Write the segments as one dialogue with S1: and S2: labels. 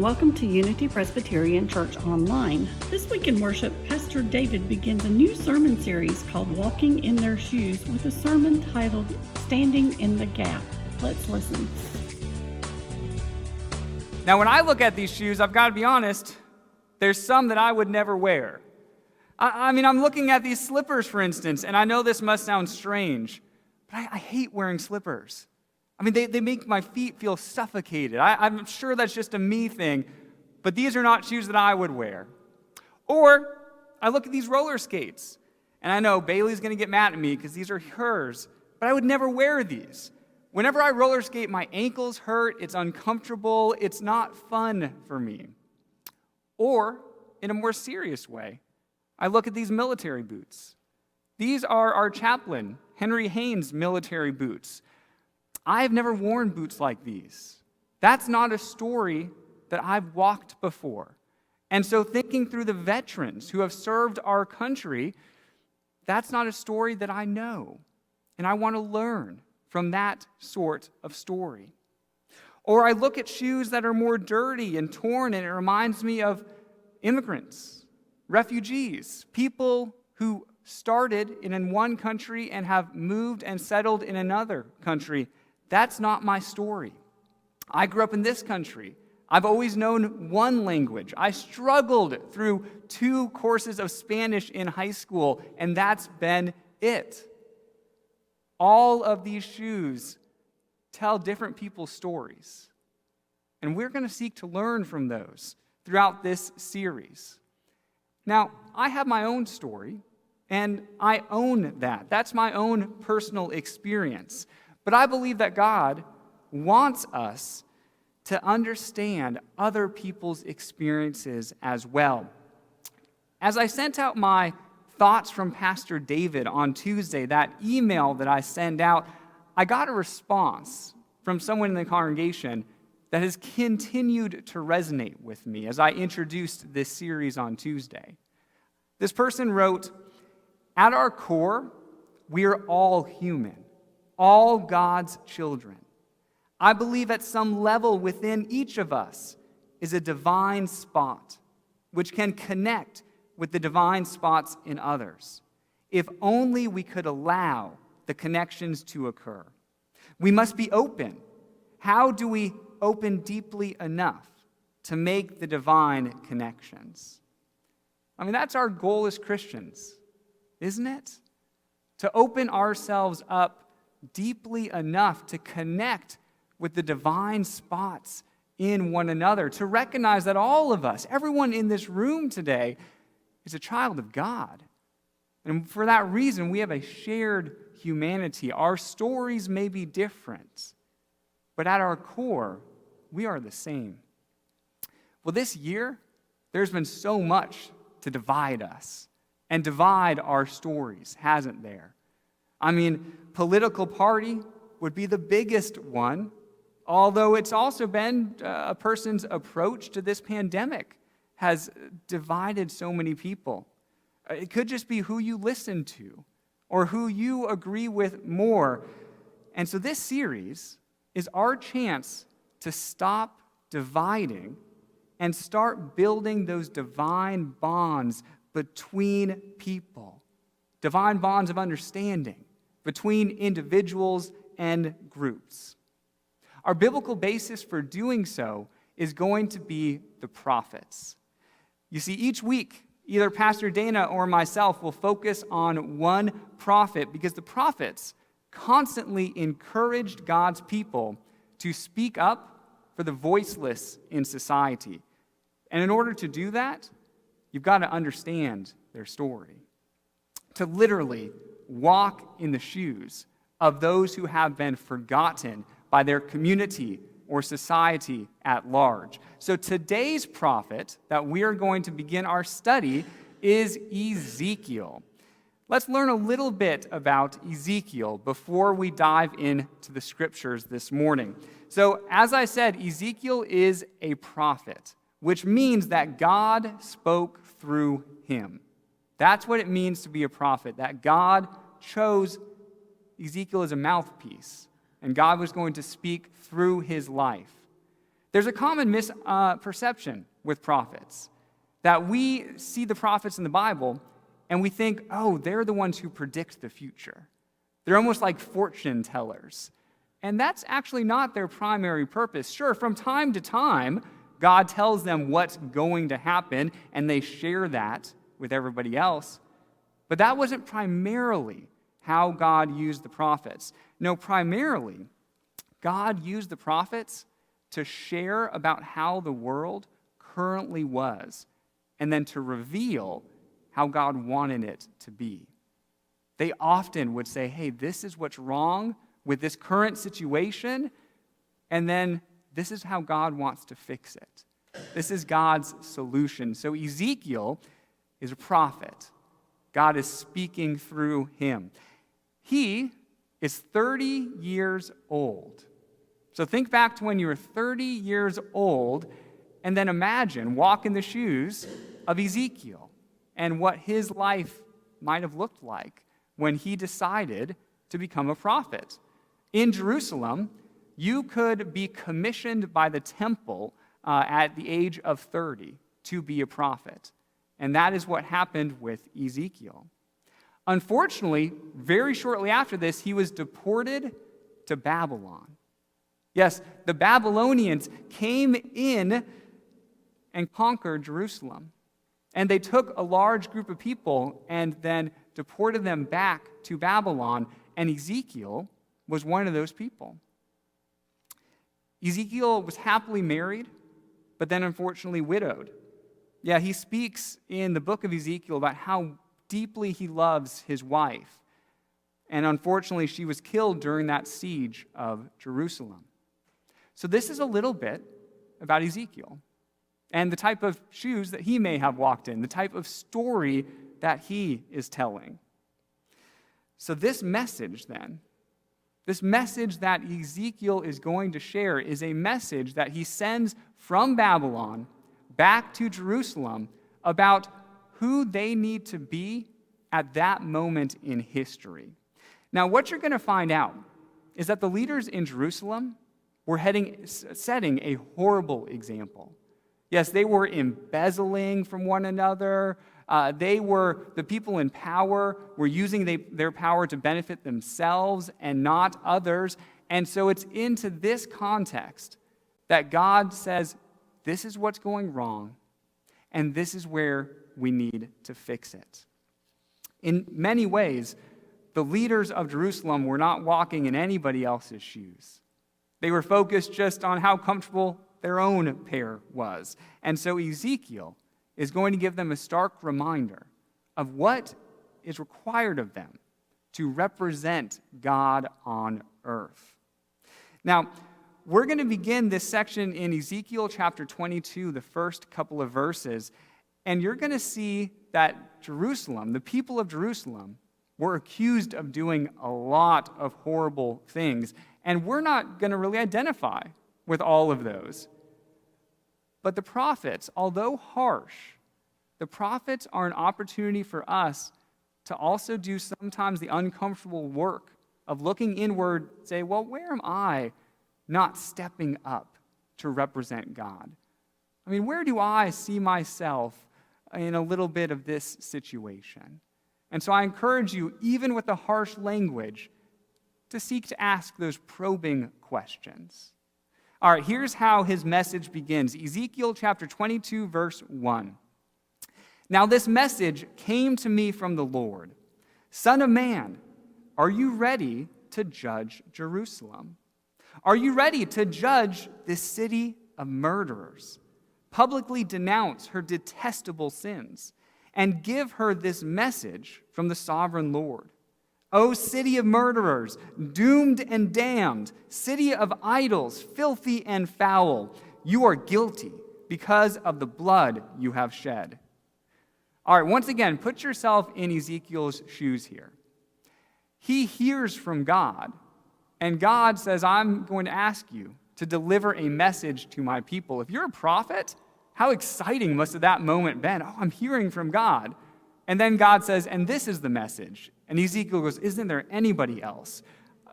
S1: Welcome to Unity Presbyterian Church Online. This week in worship, Pastor David begins a new sermon series called Walking in Their Shoes with a sermon titled Standing in the Gap. Let's listen.
S2: Now, when I look at these shoes, I've got to be honest, there's some that I would never wear. I'm looking at these slippers, for instance, and I know this must sound strange, but I hate wearing slippers. They make my feet feel suffocated. I'm sure that's just a me thing, but these are not shoes that I would wear. Or I look at these roller skates, and I know Bailey's going to get mad at me because these are hers, but I would never wear these. Whenever I roller skate, my ankles hurt, it's uncomfortable, it's not fun for me. Or, in a more serious way, I look at these military boots. These are our chaplain, Henry Haynes' military boots. I have never worn boots like these. That's not a story that I've walked before. And so thinking through the veterans who have served our country, that's not a story that I know. And I want to learn from that sort of story. Or I look at shoes that are more dirty and torn, and it reminds me of immigrants, refugees, people who started in one country and have moved and settled in another country. That's not my story. I grew up in this country. I've always known one language. I struggled through 2 courses of Spanish in high school, and that's been it. All of these shoes tell different people's stories, and we're going to seek to learn from those throughout this series. Now, I have my own story, and I own that. That's my own personal experience. But I believe that God wants us to understand other people's experiences as well. As I sent out my thoughts from Pastor David on Tuesday, that email that I send out, I got a response from someone in the congregation that has continued to resonate with me as I introduced this series on Tuesday. This person wrote, "At our core, we're all human. All God's children. I believe at some level within each of us is a divine spot which can connect with the divine spots in others, if only we could allow the connections to occur. We must be open. How do we open deeply enough to make the divine connections?" That's our goal as Christians, isn't it? To open ourselves up deeply enough to connect with the divine spots in one another, to recognize that all of us, everyone in this room today, is a child of God. And for that reason, we have a shared humanity. Our stories may be different, but at our core, we are the same. Well, this year, there's been so much to divide us and divide our stories, hasn't there? Political party would be the biggest one, although it's also been a person's approach to this pandemic has divided so many people. It could just be who you listen to or who you agree with more. And so this series is our chance to stop dividing and start building those divine bonds between people, divine bonds of understanding between individuals and groups. Our biblical basis for doing so is going to be the prophets. You see, each week, either Pastor Dana or myself will focus on one prophet because the prophets constantly encouraged God's people to speak up for the voiceless in society. And in order to do that, you've got to understand their story. To literally walk in the shoes of those who have been forgotten by their community or society at large. So today's prophet that we are going to begin our study is Ezekiel. Let's learn a little bit about Ezekiel before we dive into the scriptures this morning. So as I said, Ezekiel is a prophet, which means that God spoke through him. That's what it means to be a prophet, that God chose Ezekiel as a mouthpiece, and God was going to speak through his life. There's a common misperception with prophets that we see the prophets in the Bible and we think, oh, they're the ones who predict the future. They're almost like fortune tellers. And that's actually not their primary purpose. Sure, from time to time, God tells them what's going to happen, and they share that with everybody else. But that wasn't primarily how God used the prophets. No, primarily, God used the prophets to share about how the world currently was, and then to reveal how God wanted it to be. They often would say, hey, this is what's wrong with this current situation, and then this is how God wants to fix it. This is God's solution. So Ezekiel is a prophet. God is speaking through him. He is 30 years old. So think back to when you were 30 years old, and then imagine walk in the shoes of Ezekiel and what his life might have looked like when he decided to become a prophet. In Jerusalem, you could be commissioned by the temple at the age of 30 to be a prophet. And that is what happened with Ezekiel. Unfortunately, very shortly after this, he was deported to Babylon. Yes, the Babylonians came in and conquered Jerusalem. And they took a large group of people and then deported them back to Babylon. And Ezekiel was one of those people. Ezekiel was happily married, but then unfortunately widowed. Yeah, he speaks in the book of Ezekiel about how deeply he loves his wife. And unfortunately, she was killed during that siege of Jerusalem. So this is a little bit about Ezekiel and the type of shoes that he may have walked in, the type of story that he is telling. So this message then, this message that Ezekiel is going to share is a message that he sends from Babylon back to Jerusalem about who they need to be at that moment in history. Now, what you're going to find out is that the leaders in Jerusalem were setting a horrible example. Yes, they were embezzling from one another. The people in power were using their power to benefit themselves and not others. And so it's into this context that God says, this is what's going wrong, and this is where we need to fix it. In many ways, the leaders of Jerusalem were not walking in anybody else's shoes. They were focused just on how comfortable their own pair was. And so Ezekiel is going to give them a stark reminder of what is required of them to represent God on earth. Now, we're going to begin this section in Ezekiel chapter 22, the first couple of verses, and you're going to see that Jerusalem, the people of Jerusalem, were accused of doing a lot of horrible things, and we're not going to really identify with all of those. But the prophets, although harsh, the prophets are an opportunity for us to also do sometimes the uncomfortable work of looking inward, say, well, where am I not stepping up to represent God? I mean, where do I see myself in a little bit of this situation? And so I encourage you, even with the harsh language, to seek to ask those probing questions. All right, here's how his message begins. Ezekiel chapter 22, verse 1. Now this message came to me from the Lord. Son of man, are you ready to judge Jerusalem? Are you ready to judge this city of murderers? Publicly denounce her detestable sins and give her this message from the sovereign Lord. O city of murderers, doomed and damned, city of idols, filthy and foul, you are guilty because of the blood you have shed. All right, once again, put yourself in Ezekiel's shoes here. He hears from God, and God says, I'm going to ask you to deliver a message to my people. If you're a prophet, how exciting must have that moment been? Oh, I'm hearing from God. And then God says, and this is the message. And Ezekiel goes, isn't there anybody else?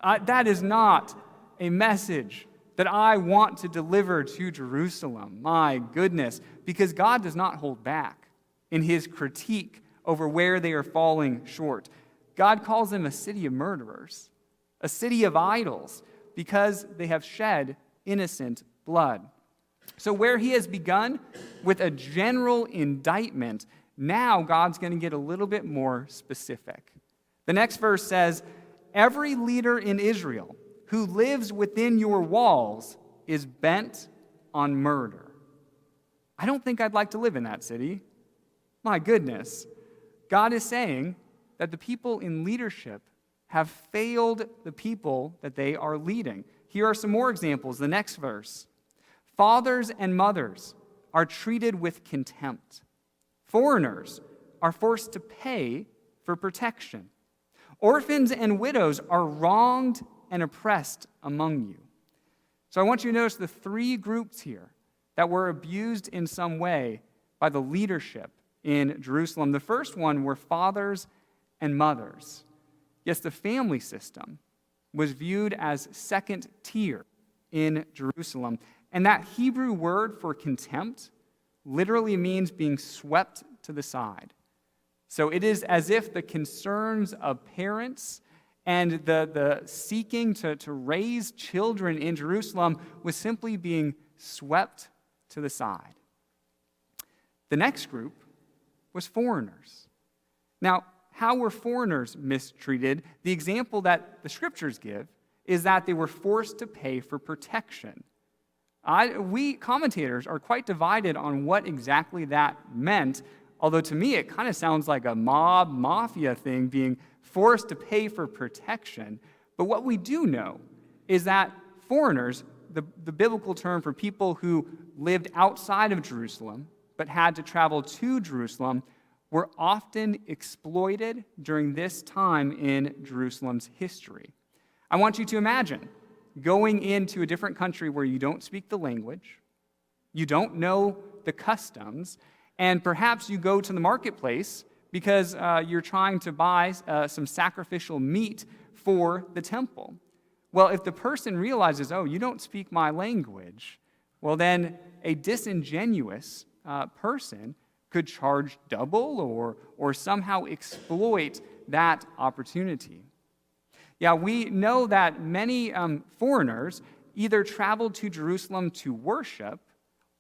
S2: That is not a message that I want to deliver to Jerusalem. My goodness, because God does not hold back in his critique over where they are falling short. God calls them a city of murderers, a city of idols, because they have shed innocent blood. So where he has begun with a general indictment, now God's going to get a little bit more specific. The next verse says, "Every leader in Israel who lives within your walls is bent on murder." I don't think I'd like to live in that city. My goodness. God is saying that the people in leadership have failed the people that they are leading. Here are some more examples. The next verse. "Fathers and mothers are treated with contempt. Foreigners are forced to pay for protection. Orphans and widows are wronged and oppressed among you." So I want you to notice the three groups here that were abused in some way by the leadership in Jerusalem. The first one were fathers and mothers. Yes, the family system was viewed as second tier in Jerusalem. And that Hebrew word for contempt literally means being swept to the side. So it is as if the concerns of parents and the seeking to raise children in Jerusalem was simply being swept to the side. The next group was foreigners. Now, how were foreigners mistreated? The example that the scriptures give is that they were forced to pay for protection. We commentators are quite divided on what exactly that meant, although to me it kind of sounds like a mafia thing, being forced to pay for protection. But what we do know is that foreigners, the biblical term for people who lived outside of Jerusalem but had to travel to Jerusalem, were often exploited during this time in Jerusalem's history. I want you to imagine going into a different country where you don't speak the language, you don't know the customs, and perhaps you go to the marketplace because you're trying to buy some sacrificial meat for the temple. Well, if the person realizes, oh, you don't speak my language, well, then a disingenuous person could charge double or somehow exploit that opportunity. Yeah, we know that many foreigners either traveled to Jerusalem to worship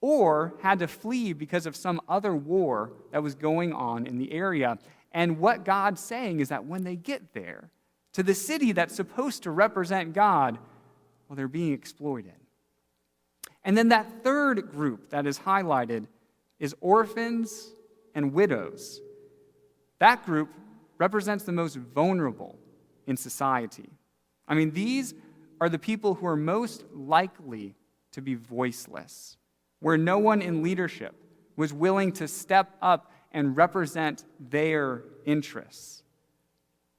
S2: or had to flee because of some other war that was going on in the area. And what God's saying is that when they get there, to the city that's supposed to represent God, well, they're being exploited. And then that third group that is highlighted is orphans and widows. That group represents the most vulnerable in society. I mean, these are the people who are most likely to be voiceless, where no one in leadership was willing to step up and represent their interests.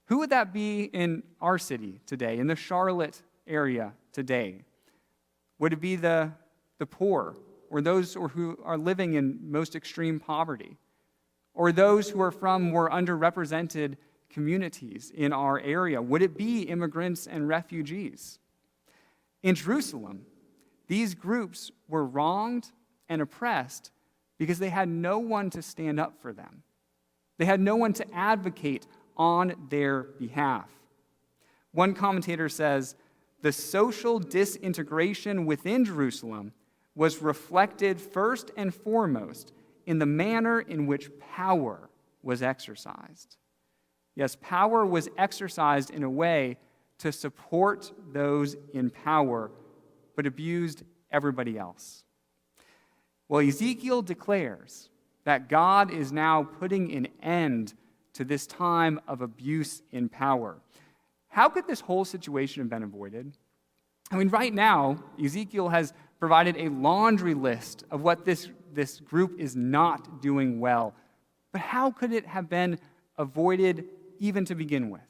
S2: Who would that be in our city today, in the Charlotte area today? Would it be the poor, or those who are living in most extreme poverty, or those who are from more underrepresented communities in our area? Would it be immigrants and refugees? In Jerusalem, these groups were wronged and oppressed because they had no one to stand up for them. They had no one to advocate on their behalf. One commentator says, the social disintegration within Jerusalem was reflected first and foremost in the manner in which power was exercised. Yes, power was exercised in a way to support those in power, but abused everybody else. Well, Ezekiel declares that God is now putting an end to this time of abuse in power. How could this whole situation have been avoided? I mean, right now, Ezekiel has provided a laundry list of what this group is not doing well. But how could it have been avoided even to begin with?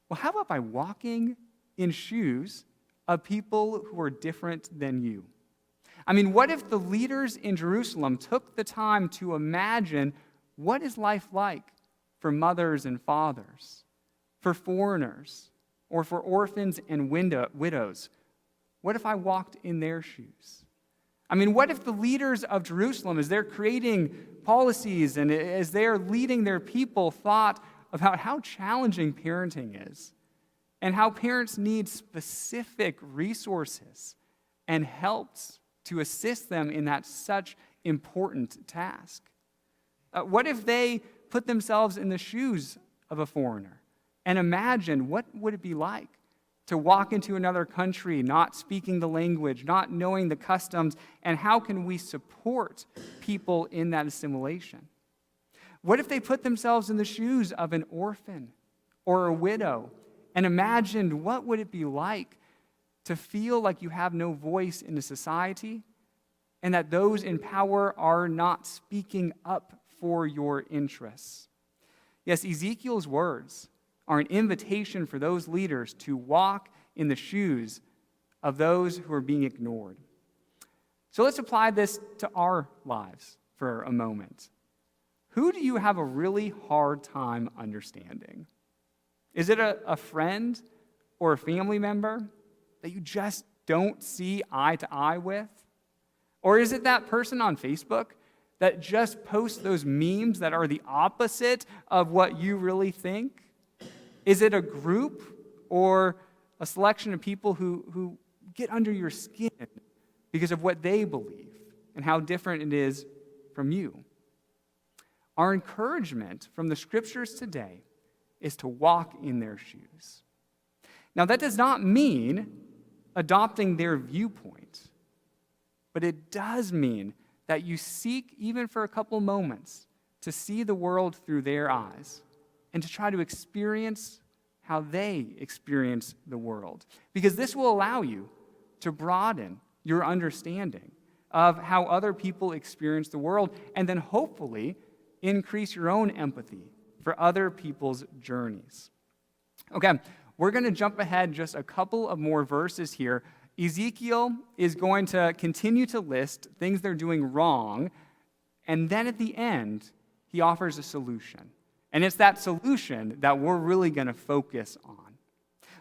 S2: Well, how about by walking in shoes of people who are different than you? I mean, what if the leaders in Jerusalem took the time to imagine what is life like for mothers and fathers, for foreigners, or for orphans and widows? what if I walked in their shoes? I mean, what if the leaders of Jerusalem, as they're creating policies and as they're leading their people, thought about how challenging parenting is and how parents need specific resources and helps to assist them in that such important task? What if they put themselves in the shoes of a foreigner and imagined what would it be like to walk into another country not speaking the language, not knowing the customs, and how can we support people in that assimilation? What if they put themselves in the shoes of an orphan or a widow and imagined what would it be like to feel like you have no voice in a society and that those in power are not speaking up for your interests? Yes, Ezekiel's words are an invitation for those leaders to walk in the shoes of those who are being ignored. So let's apply this to our lives for a moment. Who do you have a really hard time understanding? Is it a friend or a family member that you just don't see eye to eye with? Or is it that person on Facebook that just posts those memes that are the opposite of what you really think? Is it a group or a selection of people who get under your skin because of what they believe and how different it is from you? Our encouragement from the scriptures today is to walk in their shoes. Now, that does not mean adopting their viewpoint, but it does mean that you seek, even for a couple moments, to see the world through their eyes and to try to experience how they experience the world. Because this will allow you to broaden your understanding of how other people experience the world and then hopefully increase your own empathy for other people's journeys. Okay, we're going to jump ahead just a couple of more verses here. Ezekiel is going to continue to list things they're doing wrong, and then at the end, he offers a solution. And it's that solution that we're really going to focus on.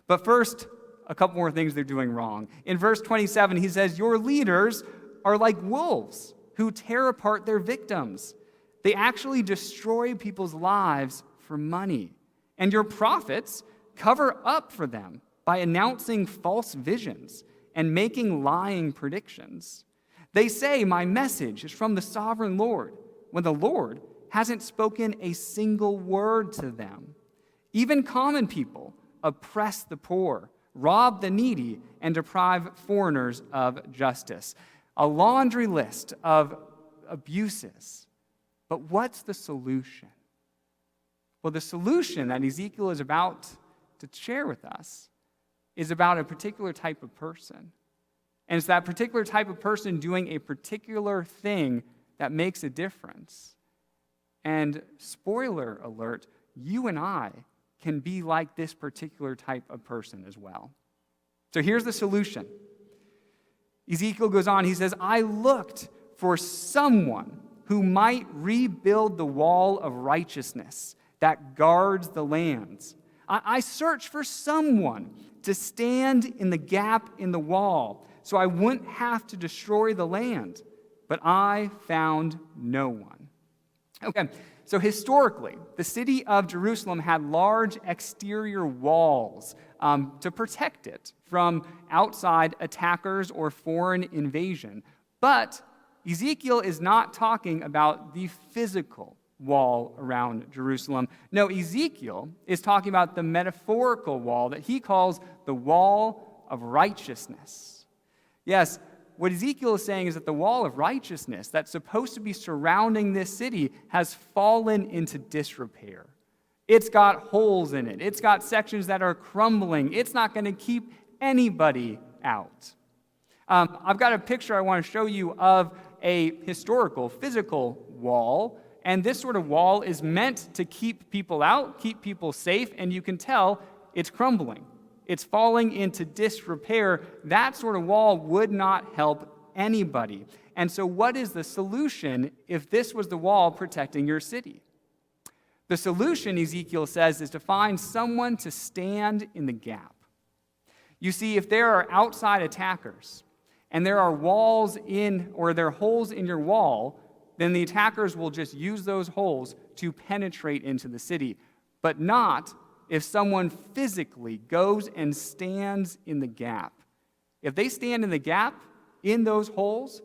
S2: But first, a couple more things they're doing wrong. In verse 27, he says, "Your leaders are like wolves who tear apart their victims. They actually destroy people's lives for money. And your prophets cover up for them by announcing false visions and making lying predictions. They say, 'My message is from the sovereign Lord,' when the Lord hasn't spoken a single word to them. Even common people oppress the poor, rob the needy, and deprive foreigners of justice." A laundry list of abuses. But what's the solution? Well, the solution that Ezekiel is about to share with us is about a particular type of person. And it's that particular type of person doing a particular thing that makes a difference. And spoiler alert, you and I can be like this particular type of person as well. So here's the solution. Ezekiel goes on, he says, "I looked for someone who might rebuild the wall of righteousness that guards the lands. I searched for someone to stand in the gap in the wall so I wouldn't have to destroy the land, but I found no one." Okay, so historically, the city of Jerusalem had large exterior walls to protect it from outside attackers or foreign invasion. But Ezekiel is not talking about the physical wall around Jerusalem. No, Ezekiel is talking about the metaphorical wall that he calls the wall of righteousness. Yes, what Ezekiel is saying is that the wall of righteousness that's supposed to be surrounding this city has fallen into disrepair. It's got holes in it. It's got sections that are crumbling. It's not going to keep anybody out. I've got a picture I want to show you of a historical, physical wall. And this sort of wall is meant to keep people out, keep people safe, and you can tell it's crumbling. It's falling into disrepair. That sort of wall would not help anybody. And so what is the solution if this was the wall protecting your city? The solution, Ezekiel says, is to find someone to stand in the gap. You see, if there are outside attackers and there are walls in, or there are holes in your wall, then the attackers will just use those holes to penetrate into the city, but not if someone physically goes and stands in the gap. If they stand in the gap in those holes,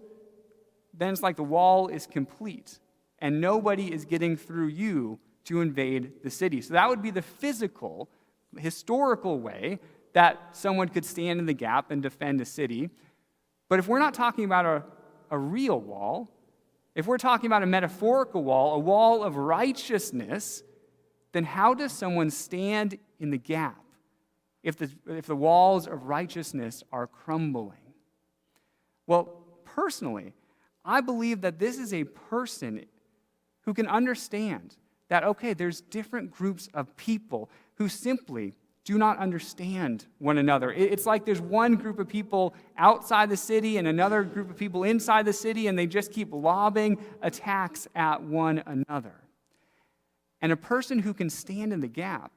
S2: then it's like the wall is complete and nobody is getting through you to invade the city. So that would be the physical, historical way that someone could stand in the gap and defend a city. But if we're not talking about a real wall, if we're talking about a metaphorical wall, a wall of righteousness, then how does someone stand in the gap if the walls of righteousness are crumbling? Well, personally, I believe that this is a person who can understand that, okay, there's different groups of people who simply do not understand one another. It's like there's one group of people outside the city and another group of people inside the city, and they just keep lobbing attacks at one another. And a person who can stand in the gap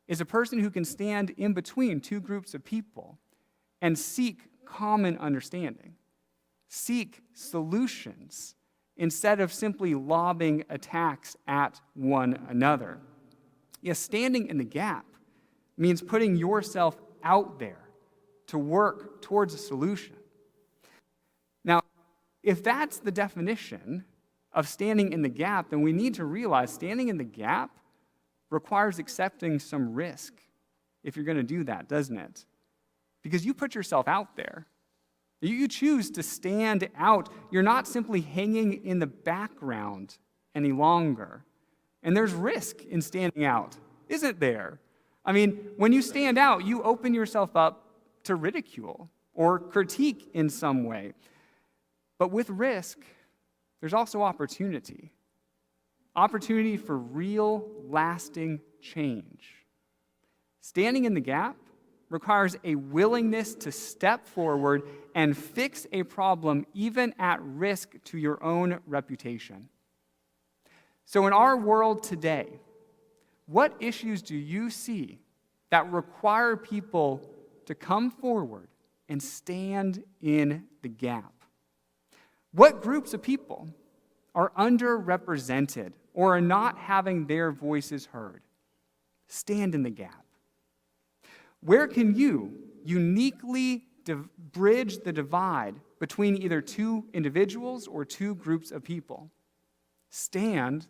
S2: is a person who can stand in between two groups of people and seek common understanding, seek solutions, instead of simply lobbing attacks at one another. Yes, standing in the gap means putting yourself out there to work towards a solution. Now, if that's the definition of standing in the gap, then we need to realize standing in the gap requires accepting some risk if you're going to do that, doesn't it? Because you put yourself out there. You choose to stand out. You're not simply hanging in the background any longer. And there's risk in standing out, isn't there? I mean, when you stand out, you open yourself up to ridicule or critique in some way. But with risk, there's also opportunity. Opportunity for real, lasting change. Standing in the gap requires a willingness to step forward and fix a problem even at risk to your own reputation. So in our world today, what issues do you see that require people to come forward and stand in the gap? What groups of people are underrepresented or are not having their voices heard? Stand in the gap. Where can you uniquely bridge the divide between either two individuals or two groups of people? Stand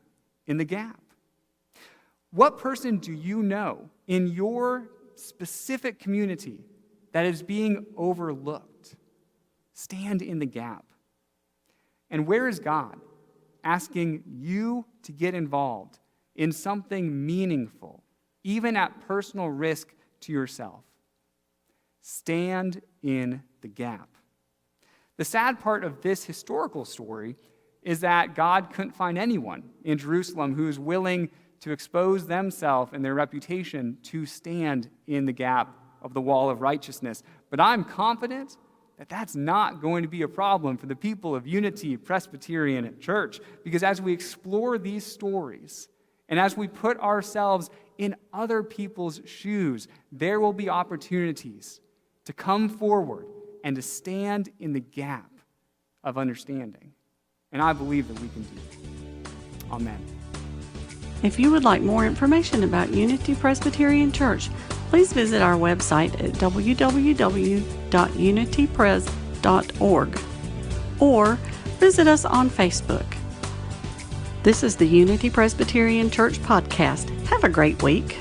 S2: in the gap. What person do you know in your specific community that is being overlooked? Stand in the gap. And where is God asking you to get involved in something meaningful, even at personal risk to yourself? Stand in the gap. The sad part of this historical story is that God couldn't find anyone in Jerusalem who is willing to expose themselves and their reputation to stand in the gap of the wall of righteousness. But I'm confident that that's not going to be a problem for the people of Unity Presbyterian Church, because as we explore these stories and as we put ourselves in other people's shoes, there will be opportunities to come forward and to stand in the gap of understanding. And I believe that we can do it. Amen.
S1: If you would like more information about Unity Presbyterian Church, please visit our website at www.unitypres.org or visit us on Facebook. This is the Unity Presbyterian Church podcast. Have a great week.